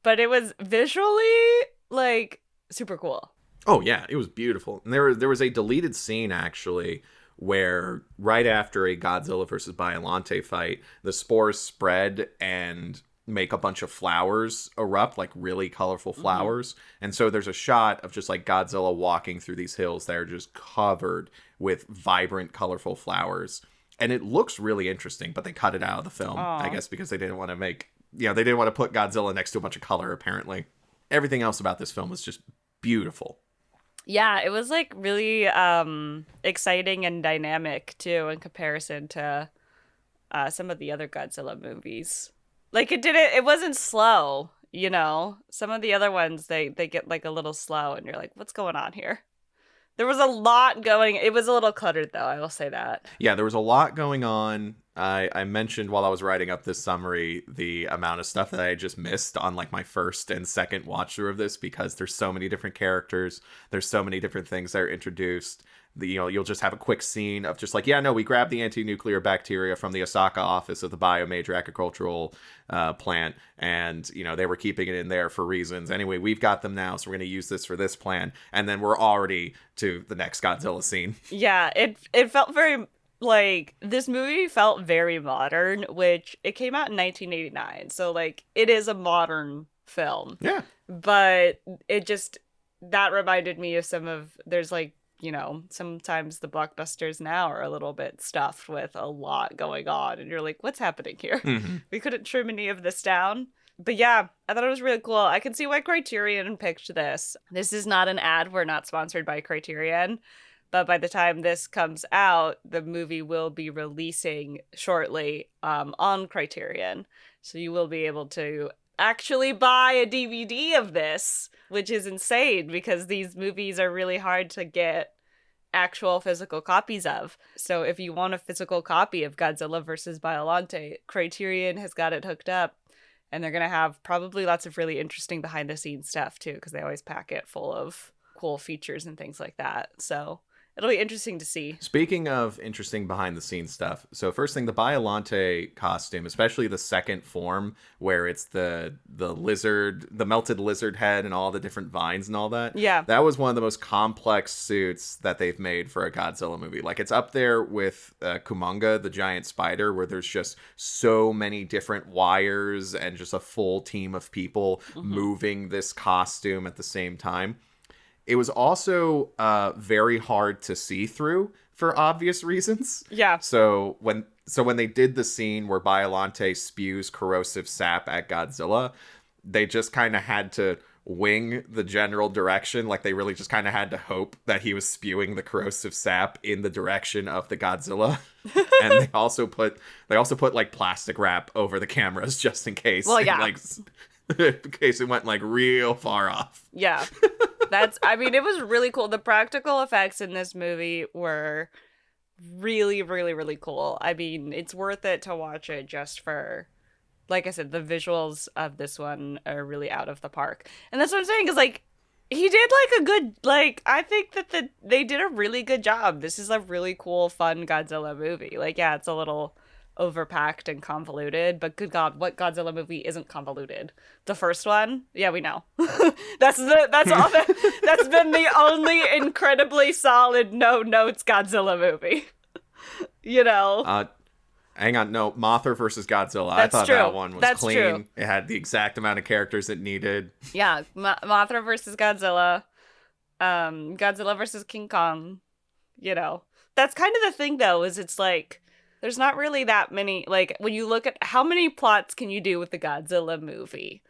But it was visually, like, super cool. Oh, yeah. It was beautiful. And there was a deleted scene, actually, where right after a Godzilla versus Biollante fight, the spores spread and make a bunch of flowers erupt, like really colorful flowers. Mm-hmm. And so there's a shot of just like Godzilla walking through these hills that are just covered with vibrant, colorful flowers. And it looks really interesting, but they cut it out of the film, I guess, because they didn't want to they didn't want to put Godzilla next to a bunch of color, apparently. Everything else about this film was just beautiful. Yeah, it was like really exciting and dynamic too in comparison to some of the other Godzilla movies. Like it wasn't slow, you know. Some of the other ones they get like a little slow and you're like, what's going on here? There was a lot going. It was a little cluttered though, I will say that. Yeah, there was a lot going on. I mentioned while I was writing up this summary the amount of stuff that I just missed on like my first and second watch through of this, because there's so many different characters, there's so many different things that are introduced. You'll just have a quick scene of just like, yeah, no, we grabbed the anti-nuclear bacteria from the Osaka office of the Major Agricultural plant, and they were keeping it in there for reasons. Anyway, we've got them now, so we're going to use this for this plan, and then we're already to the next Godzilla scene. Yeah, it felt very like this movie felt very modern, which it came out in 1989, so like it is a modern film. Yeah, but that reminded me of there's like, sometimes the blockbusters now are a little bit stuffed with a lot going on, and you're like, what's happening here? Mm-hmm. We couldn't trim any of this down. But yeah, I thought it was really cool. I can see why Criterion picked this. This is not an ad. We're not sponsored by Criterion. But by the time this comes out, the movie will be releasing shortly on Criterion. So you will be able to actually buy a DVD of this, which is insane because these movies are really hard to get actual physical copies of. So if you want a physical copy of Godzilla vs. Biollante, Criterion has got it hooked up. And they're going to have probably lots of really interesting behind-the-scenes stuff, too, because they always pack it full of cool features and things like that. So it'll be interesting to see. Speaking of interesting behind-the-scenes stuff, so first thing, the Biollante costume, especially the second form, where it's the lizard, the melted lizard head and all the different vines and all that. Yeah. That was one of the most complex suits that they've made for a Godzilla movie. Like, it's up there with Kumonga, the giant spider, where there's just so many different wires and just a full team of people moving this costume at the same time. It was also very hard to see through for obvious reasons. Yeah. So when they did the scene where Biollante spews corrosive sap at Godzilla, they just kind of had to wing the general direction. Like, they really just kind of had to hope that he was spewing the corrosive sap in the direction of the Godzilla. And they also put like plastic wrap over the cameras just in case. Well, yeah. Like, in case it went like real far off. Yeah. It was really cool. The practical effects in this movie were really, really, really cool. I mean, it's worth it to watch it just for, like I said, the visuals of this one are really out of the park. And that's what I'm saying, is like, he did like a good, like, I think that they did a really good job. This is a really cool, fun Godzilla movie. Like, yeah, it's a little overpacked and convoluted, but good God, what Godzilla movie isn't convoluted? The first one? Yeah, we know. That's been the only incredibly solid no notes Godzilla movie. You know? Hang on, no, Mothra versus Godzilla. That's I thought true. that one was That's clean. True. It had the exact amount of characters it needed. Yeah, Mothra versus Godzilla. Godzilla versus King Kong. You know? That's kind of the thing, though, is it's like, there's not really that many, like, when you look at how many plots can you do with the Godzilla movie,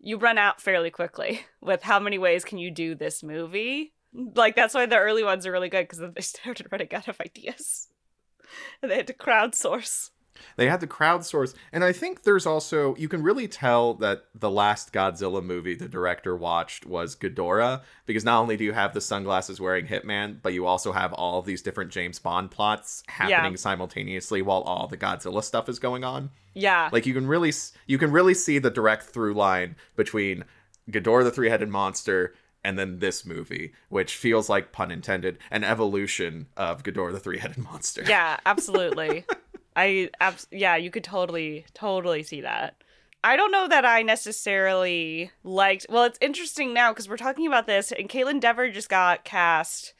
you run out fairly quickly with how many ways can you do this movie. Like, that's why the early ones are really good, because they started running out of ideas. And they had to crowdsource. And I think there's also, you can really tell that the last Godzilla movie the director watched was Ghidorah, because not only do you have the sunglasses wearing hitman, but you also have all of these different James Bond plots happening simultaneously while all the Godzilla stuff is going on. Yeah. Like, you can really see the direct through line between Ghidorah the Three-Headed Monster and then this movie, which feels like, pun intended, an evolution of Ghidorah the Three-Headed Monster. Yeah, absolutely. You could totally see that. I don't know that I necessarily liked, well, it's interesting now because we're talking about this, and Caitlin Dever just got cast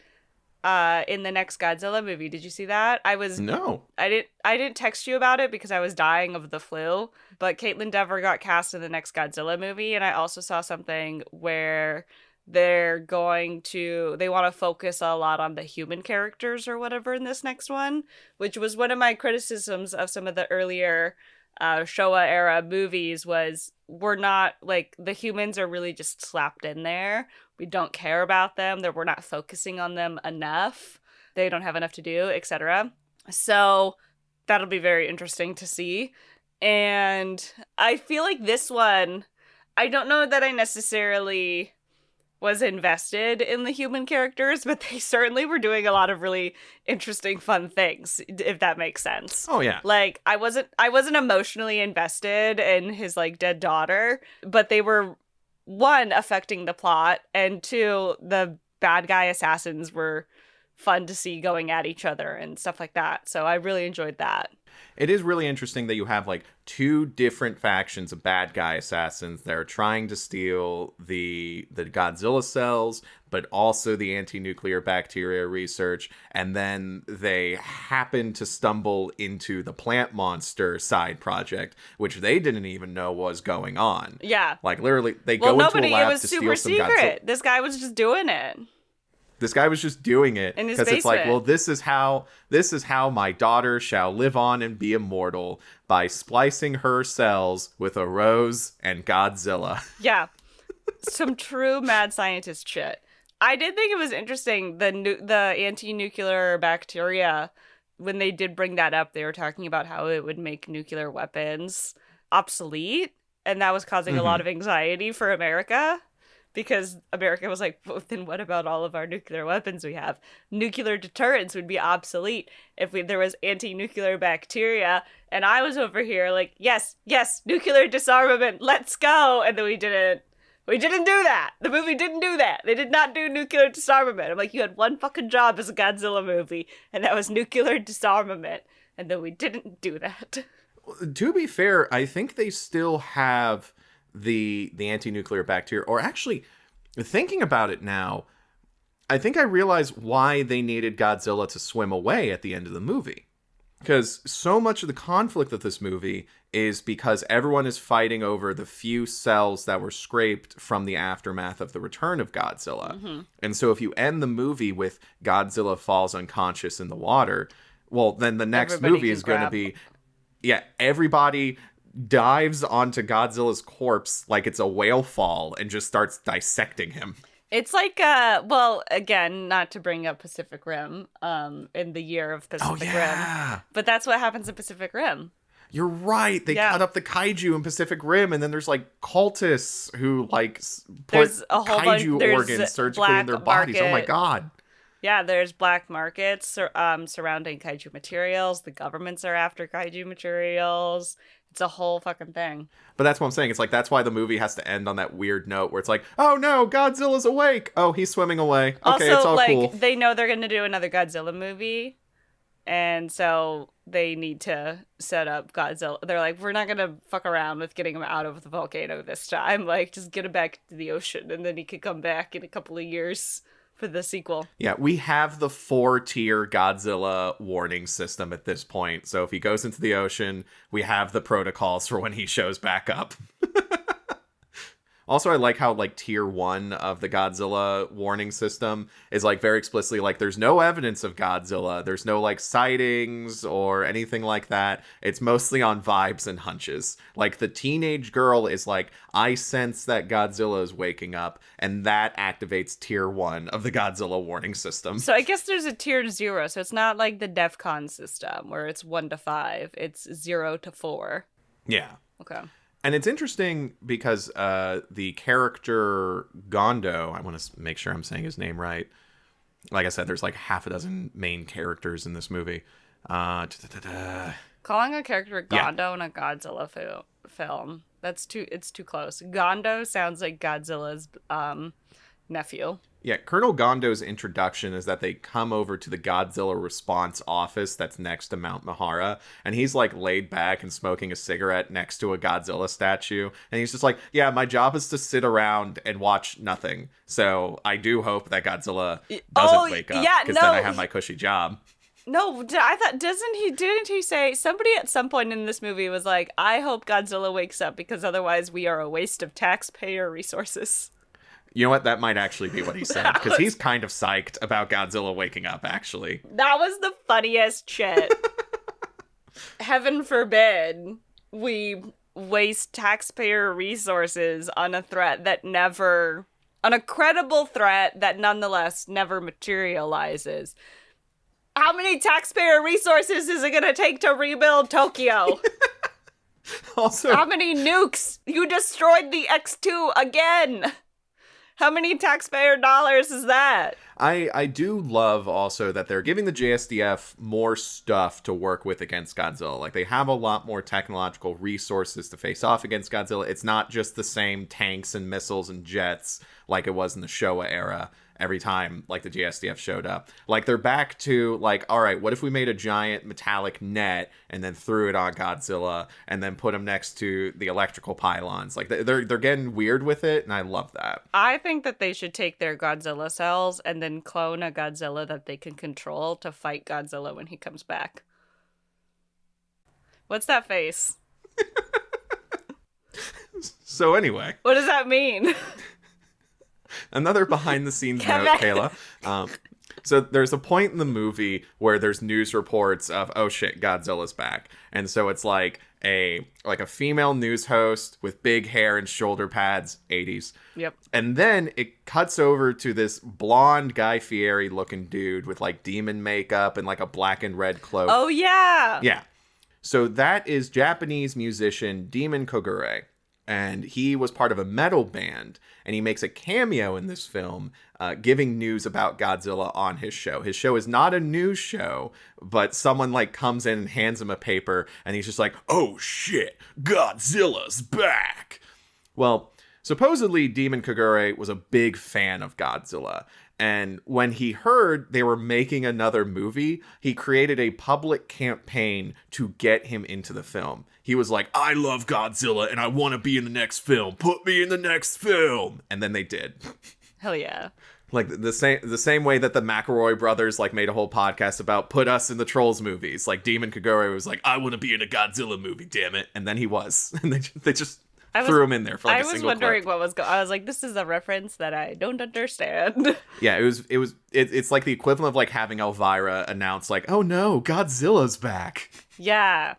in the next Godzilla movie. Did you see that? No. I didn't text you about it because I was dying of the flu, but Caitlin Dever got cast in the next Godzilla movie, and I also saw something where they want to focus a lot on the human characters or whatever in this next one, which was one of my criticisms of some of the earlier Showa era movies we're not, like, the humans are really just slapped in there. We don't care about them. We're not focusing on them enough. They don't have enough to do, etc. So that'll be very interesting to see. And I feel like this one, I don't know that I necessarily was invested in the human characters, but they certainly were doing a lot of really interesting, fun things, if that makes sense. Oh, yeah. Like, I wasn't emotionally invested in his, like, dead daughter, but they were, one, affecting the plot, and two, the bad guy assassins were fun to see going at each other and stuff like that. So I really enjoyed that. It is really interesting that you have, like, two different factions of bad guy assassins that are trying to steal the Godzilla cells, but also the anti-nuclear bacteria research, and then they happen to stumble into the plant monster side project, which they didn't even know was going on. Yeah. Like, literally, they go into a lab to steal some super secret. Godzilla. This guy was just doing it. This guy was just doing it in his because it's like, basement. well, this is how my daughter shall live on and be immortal, by splicing her cells with a rose and Godzilla. Yeah. Some true mad scientist shit. I did think it was interesting, the anti-nuclear bacteria. When they did bring that up, they were talking about how it would make nuclear weapons obsolete, and that was causing a lot of anxiety for America, because America was like, well, then what about all of our nuclear weapons we have? Nuclear deterrence would be obsolete if there was anti-nuclear bacteria. And I was over here like, yes, nuclear disarmament, let's go. And then we didn't do that. The movie didn't do that. They did not do nuclear disarmament. I'm like, you had one fucking job as a Godzilla movie, and that was nuclear disarmament. And then we didn't do that. To be fair, I think they still have the anti-nuclear bacteria. Or actually, thinking about it now, I think I realize why they needed Godzilla to swim away at the end of the movie. Because so much of the conflict of this movie is because everyone is fighting over the few cells that were scraped from the aftermath of the return of Godzilla. Mm-hmm. And so if you end the movie with Godzilla falls unconscious in the water, well, then the next movie is going to be, everybody dives onto Godzilla's corpse like it's a whale fall and just starts dissecting him. It's like, well, again, not to bring up Pacific Rim, in the year of Pacific Rim, but that's what happens in Pacific Rim. You're right. They cut up the kaiju in Pacific Rim, and then there's like cultists who like put kaiju organs surgically in their bodies. Oh my god. Yeah, there's black markets surrounding kaiju materials. The governments are after kaiju materials. It's a whole fucking thing. But that's what I'm saying. It's like, that's why the movie has to end on that weird note where it's like, oh no, Godzilla's awake. Oh, he's swimming away. Okay, also, it's all like, cool. They know they're going to do another Godzilla movie. And so they need to set up Godzilla. They're like, we're not going to fuck around with getting him out of the volcano this time. Like, just get him back to the ocean, and then he could come back in a couple of years for the sequel. Yeah, we have the 4-tier Godzilla warning system at this point. So if he goes into the ocean, we have the protocols for when he shows back up. Also, I like how, like, tier 1 of the Godzilla warning system is, like, very explicitly, like, there's no evidence of Godzilla. There's no, like, sightings or anything like that. It's mostly on vibes and hunches. Like, the teenage girl is like, I sense that Godzilla is waking up, and that activates tier 1 of the Godzilla warning system. So I guess there's a tier 0, so it's not like the DEFCON system, where it's 1 to 5. It's 0 to 4. Yeah. Okay. And it's interesting because the character Gondo, I want to make sure I'm saying his name right. Like I said, there's like half a dozen main characters in this movie. Calling a character Gondo in a Godzilla film, it's too close. Gondo sounds like Godzilla's nephew. Yeah, Colonel Gondo's introduction is that they come over to the Godzilla response office that's next to Mount Mahara, and he's like laid back and smoking a cigarette next to a Godzilla statue, and he's just like, yeah, my job is to sit around and watch nothing, so I do hope that Godzilla doesn't wake up, because then I have my cushy job. No, I thought, didn't he say, somebody at some point in this movie was like, I hope Godzilla wakes up, because otherwise we are a waste of taxpayer resources. You know what? That might actually be what he said, because he's kind of psyched about Godzilla waking up, actually. That was the funniest shit. Heaven forbid we waste taxpayer resources on a credible threat that nonetheless never materializes. How many taxpayer resources is it going to take to rebuild Tokyo? Also, how many nukes? You destroyed the X2 again. How many taxpayer dollars is that? I do love also that they're giving the JSDF more stuff to work with against Godzilla. Like, they have a lot more technological resources to face off against Godzilla. It's not just the same tanks and missiles and jets like it was in the Showa era every time, like, the JSDF showed up. Like, they're back to, like, all right, what if we made a giant metallic net and then threw it on Godzilla and then put him next to the electrical pylons? Like, they're getting weird with it, and I love that. I think that they should take their Godzilla cells and then clone a Godzilla that they can control to fight Godzilla when he comes back. What's that face? So anyway. What does that mean? Another behind the scenes note, Kayla. So there's a point in the movie where there's news reports of, oh shit, Godzilla's back. And so it's like a female news host with big hair and shoulder pads, 80s. Yep. And then it cuts over to this blonde Guy Fieri looking dude with like demon makeup and like a black and red cloak. Oh yeah. Yeah. So that is Japanese musician Demon Kogure. And he was part of a metal band, and he makes a cameo in this film, giving news about Godzilla on his show. His show is not a news show, but someone like comes in and hands him a paper, and he's just like, "Oh shit, Godzilla's back!" Well, supposedly Demon Kogure was a big fan of Godzilla. And when he heard they were making another movie, he created a public campaign to get him into the film. He was like, I love Godzilla and I want to be in the next film. Put me in the next film. And then they did. Hell yeah. Like the same way that the McElroy brothers like made a whole podcast about put us in the Trolls movies. Like Demon Kogure was like, I want to be in a Godzilla movie, damn it. And then he was. And they just threw him in there for like a single clip. I was wondering what was I was like, this is a reference that I don't understand. Yeah, it's like the equivalent of like having Elvira announce like, oh no, Godzilla's back. Yeah.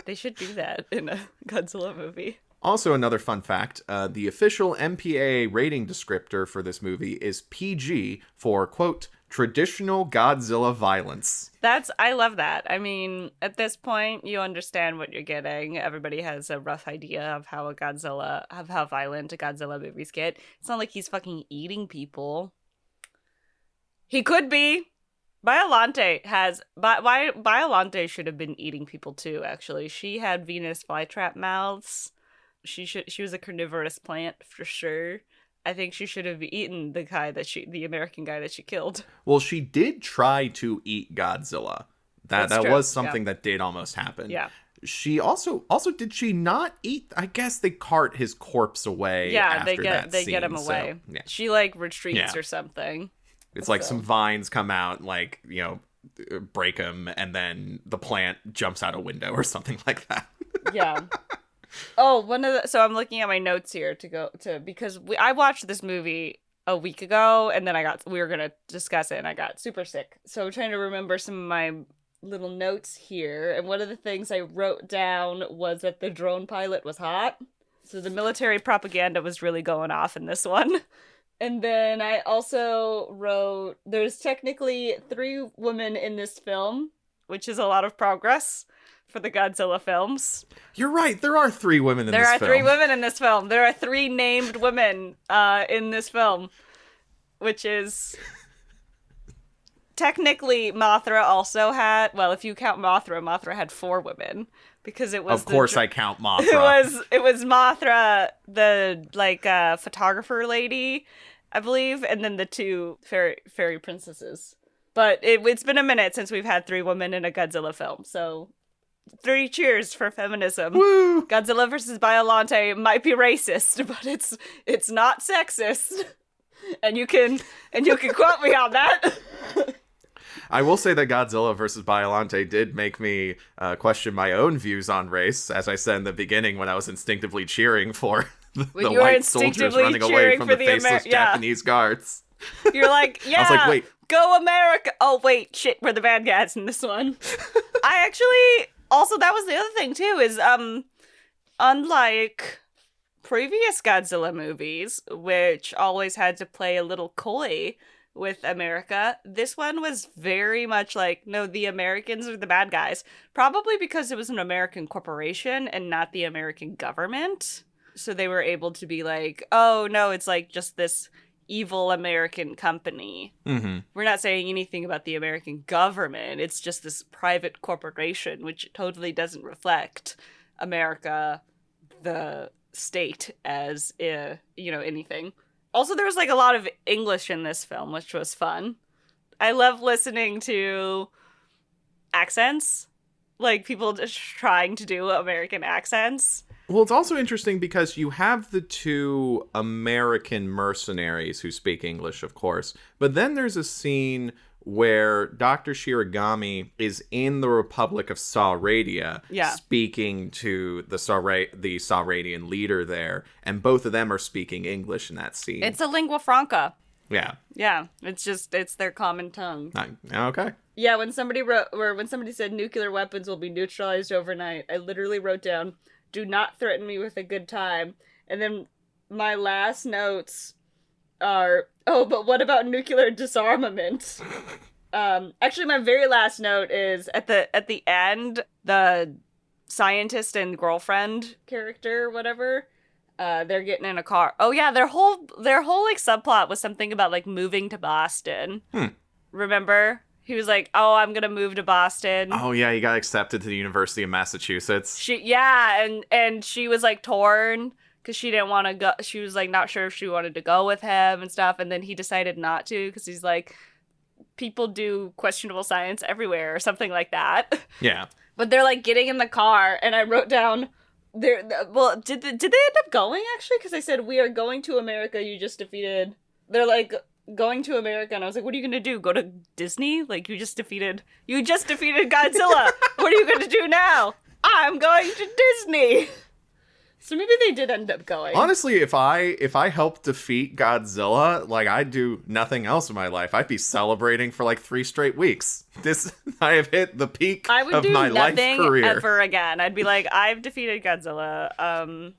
They should do that in a Godzilla movie. Also, another fun fact, the official MPAA rating descriptor for this movie is PG for, quote, traditional Godzilla violence. I love that. I mean, at this point, you understand what you're getting. Everybody has a rough idea of how how violent a Godzilla movies get. It's not like he's fucking eating people. He could be. Biollante should have been eating people too, actually. She had Venus flytrap mouths. She was a carnivorous plant for sure. I think she should have eaten the American guy that she killed. Well, she did try to eat Godzilla. That was something that did almost happen. Yeah. She also did she not eat? I guess they cart his corpse away. Yeah, they get him away. So, yeah. She like retreats or something. It's like some vines come out, like, you know, break him, and then the plant jumps out a window or something like that. Yeah. Oh, so I'm looking at my notes here because I watched this movie a week ago, and then we were gonna discuss it, and I got super sick. So I'm trying to remember some of my little notes here, and one of the things I wrote down was that the drone pilot was hot. So the military propaganda was really going off in this one. And then I also wrote, there's technically 3 women in this film, which is a lot of progress for the Godzilla films. You're right. There are 3 women in this film. There are 3 women in this film. There are 3 named women in this film, which is... Technically, Mothra also had... Well, if you count Mothra had 4 women. Because it was... Of course I count Mothra. It was Mothra, the, photographer lady... I believe, and then the 2 fairy princesses. But it's been a minute since we've had 3 women in a Godzilla film, so 3 cheers for feminism. Woo! Godzilla vs. Biollante might be racist, but it's not sexist. And you can quote me on that. I will say that Godzilla vs. Biollante did make me question my own views on race, as I said in the beginning when I was instinctively cheering for the white soldiers running away from the faceless Japanese guards. You're like, yeah, I was like, wait. Go America. Oh, wait, shit, we're the bad guys in this one. I actually, also, that was the other thing, too, is, unlike previous Godzilla movies, which always had to play a little coy with America, this one was very much like, no, the Americans are the bad guys. Probably because it was an American corporation and not the American government. So they were able to be like, oh, no, it's like just this evil American company. Mm-hmm. We're not saying anything about the American government. It's just this private corporation, which totally doesn't reflect America, the state, as, anything. Also, there was, a lot of English in this film, which was fun. I love listening to accents. People just trying to do American accents. Well, it's also interesting because you have the 2 American mercenaries who speak English, of course. But then there's a scene where Dr. Shiragami is in the Republic of Sauradia, speaking to the Sauradian leader there, and both of them are speaking English in that scene. It's a lingua franca. Yeah. Yeah, it's their common tongue. Okay. Yeah, when somebody said nuclear weapons will be neutralized overnight, I literally wrote down, "Do not threaten me with a good time." And then my last notes are, "Oh, but what about nuclear disarmament?" Actually, my very last note is at the end, the scientist and girlfriend character, whatever, they're getting in a car. Oh yeah, their whole like subplot was something about like moving to Boston. Remember? He was like, "Oh, I'm gonna move to Boston." Oh yeah, he got accepted to the University of Massachusetts. And she was like torn because she didn't want to go. She was like not sure if she wanted to go with him and stuff. And then he decided not to because he's like, people do questionable science everywhere or something like that. Yeah. But they're like getting in the car, and I wrote down, did they end up going actually? Because I said, "We are going to America. You just defeated." They're like going to America, and I was like, "What are you gonna do? Go to Disney? Like you just defeated Godzilla. What are you gonna do now?" "I'm going to Disney." So maybe they did end up going. Honestly, if I helped defeat Godzilla, like I'd do nothing else in my life. I'd be celebrating for like 3 straight weeks. I have hit the peak of my life career. I would do nothing ever again. I'd be like, I've defeated Godzilla.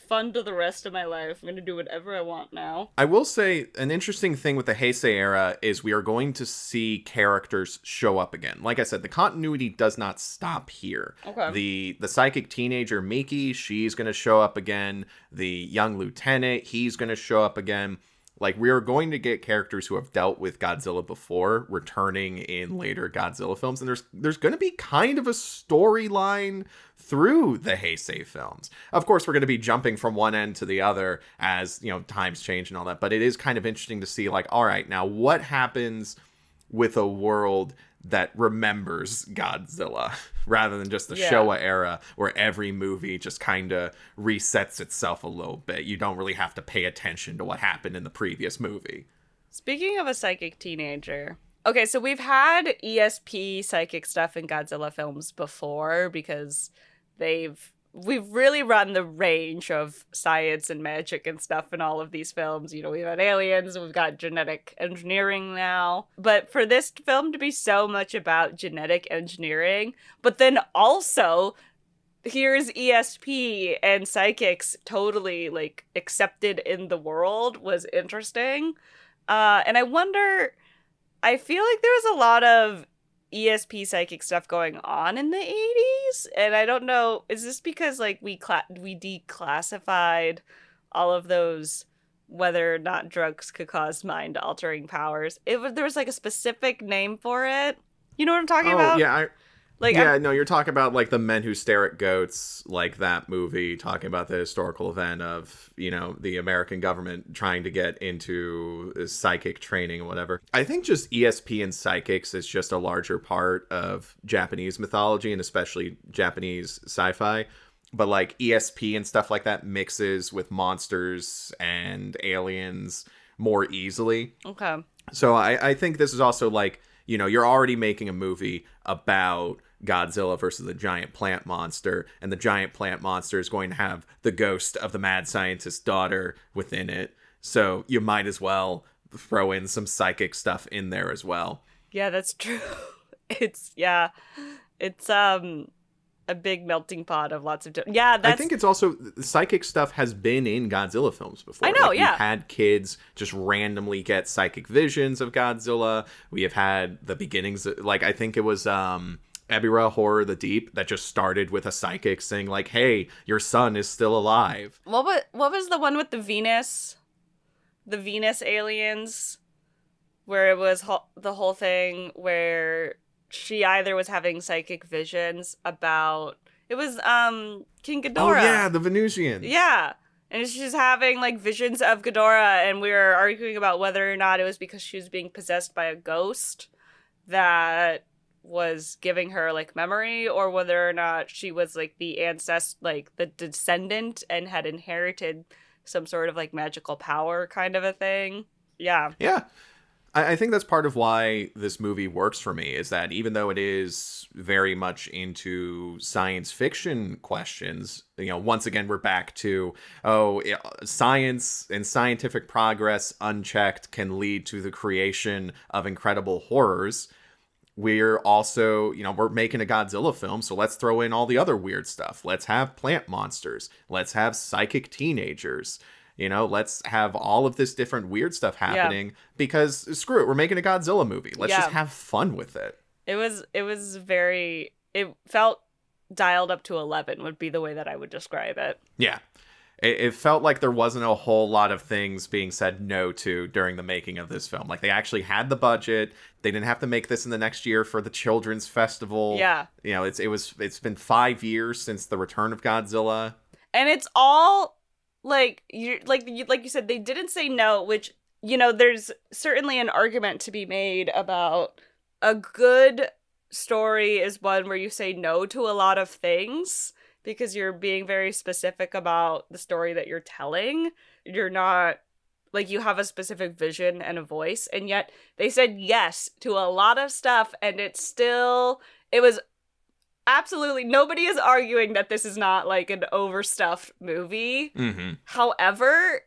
Fun to the rest of my life. I'm gonna do whatever I want now. I will say an interesting thing with the Heisei era is we are going to see characters show up again. Like I said, the continuity does not stop here. Okay. The psychic teenager Miki, she's going to show up again. The young lieutenant, he's going to show up again. Like, we are going to get characters who have dealt with Godzilla before returning in later Godzilla films, and there's going to be kind of a storyline through the Heisei films. Of course, we're going to be jumping from one end to the other as, times change and all that, but it is kind of interesting to see, like, all right, now what happens with a world that remembers Godzilla rather than just the Showa era where every movie just kind of resets itself a little bit. You don't really have to pay attention to what happened in the previous movie. Speaking of a psychic teenager. Okay, so we've had ESP psychic stuff in Godzilla films before because we've really run the range of science and magic and stuff in all of these films. We've had aliens, we've got genetic engineering now. But for this film to be so much about genetic engineering, but then also here's ESP and psychics totally like accepted in the world was interesting. And I feel like there was a lot of ESP psychic stuff going on in the 80s, and I don't know, is this because like we declassified all of those whether or not drugs could cause mind altering powers? There was like a specific name for it. You know what I'm talking about? No, you're talking about like The Men Who Stare at Goats, like that movie, talking about the historical event of, the American government trying to get into psychic training and whatever. I think just ESP and psychics is just a larger part of Japanese mythology and especially Japanese sci-fi. But like ESP and stuff like that mixes with monsters and aliens more easily. Okay. So I think this is also like, you're already making a movie about Godzilla versus the giant plant monster, and the giant plant monster is going to have the ghost of the mad scientist's daughter within it. So you might as well throw in some psychic stuff in there as well. Yeah, that's true. It's a big melting pot of lots of I think it's also psychic stuff has been in Godzilla films before. I know, We've had kids just randomly get psychic visions of Godzilla. We have had the beginnings like I think it was Ebirah Horror the Deep that just started with a psychic saying like, "Hey, your son is still alive." What was the one with the Venus aliens where it was the whole thing where she either was having psychic visions about, it was King Ghidorah. Oh yeah, the Venusians. Yeah. And she's having like visions of Ghidorah, and we were arguing about whether or not it was because she was being possessed by a ghost that was giving her like memory, or whether or not she was like the ancestor, like the descendant, and had inherited some sort of like magical power kind of a thing. Yeah. Yeah. I think that's part of why this movie works for me, is that even though it is very much into science fiction questions, once again, we're back to, science and scientific progress unchecked can lead to the creation of incredible horrors. We're also, we're making a Godzilla film, so let's throw in all the other weird stuff. Let's have plant monsters. Let's have psychic teenagers. Let's have all of this different weird stuff happening because screw it, we're making a Godzilla movie. Let's just have fun with it. It felt dialed up to 11 would be the way that I would describe it. Yeah. It felt like there wasn't a whole lot of things being said no to during the making of this film. Like, they actually had the budget. They didn't have to make this in the next year for the Children's Festival. Yeah. It's been 5 years since the return of Godzilla. And it's all like you said, they didn't say no, which, there's certainly an argument to be made about a good story is one where you say no to a lot of things because you're being very specific about the story that you're telling. You're not, like, you have a specific vision and a voice, and yet they said yes to a lot of stuff, and it was absolutely, nobody is arguing that this is not, like, an overstuffed movie. Mm-hmm. However,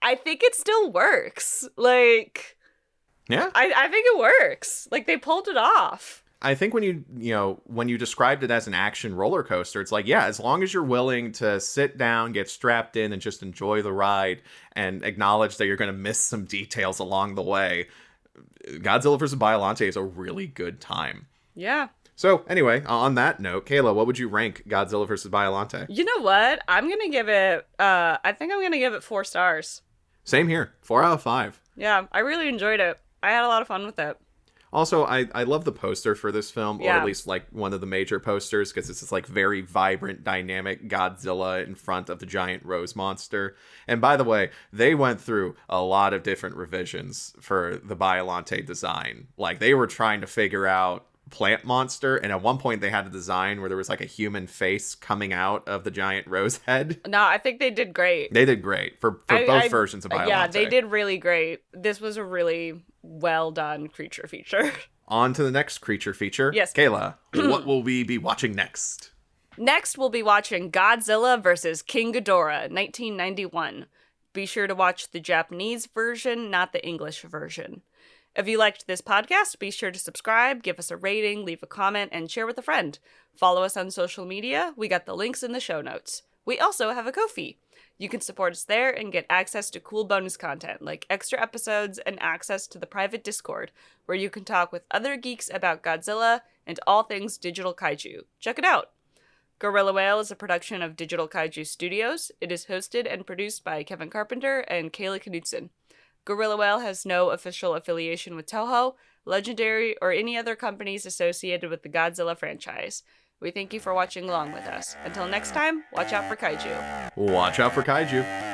I think it still works. Like, yeah, I think it works. Like, they pulled it off. I think when you described it as an action roller coaster, it's like, yeah, as long as you're willing to sit down, get strapped in, and just enjoy the ride and acknowledge that you're going to miss some details along the way, Godzilla vs. Biollante is a really good time. Yeah. So anyway, on that note, Kayla, what would you rank Godzilla vs. Biollante? You know what? I'm going to give it, I think I'm going to give it 4 stars. Same here. 4 out of 5. Yeah, I really enjoyed it. I had a lot of fun with it. Also, I love the poster for this film, or at least like one of the major posters, because it's this like very vibrant, dynamic Godzilla in front of the giant rose monster. And by the way, they went through a lot of different revisions for the Biollante design. Like, they were trying to figure out plant monster, and at one point they had a design where there was like a human face coming out of the giant rose head. No, I think they did great. They did great for both versions of Biollante. Yeah, they did really great. This was a really well done creature feature. On to the next creature feature. Yes. Kayla, what will we be watching next? Next, we'll be watching Godzilla vs. King Ghidorah, 1991. Be sure to watch the Japanese version, not the English version. If you liked this podcast, be sure to subscribe, give us a rating, leave a comment, and share with a friend. Follow us on social media. We got the links in the show notes. We also have a Ko-fi. You can support us there and get access to cool bonus content, like extra episodes and access to the private Discord, where you can talk with other geeks about Godzilla and all things Digital Kaiju. Check it out! Gorilla Whale is a production of Digital Kaiju Studios. It is hosted and produced by Kevin Carpenter and Kayla Knudsen. Gorilla Whale has no official affiliation with Toho, Legendary, or any other companies associated with the Godzilla franchise. We thank you for watching along with us. Until next time, watch out for kaiju. Watch out for kaiju.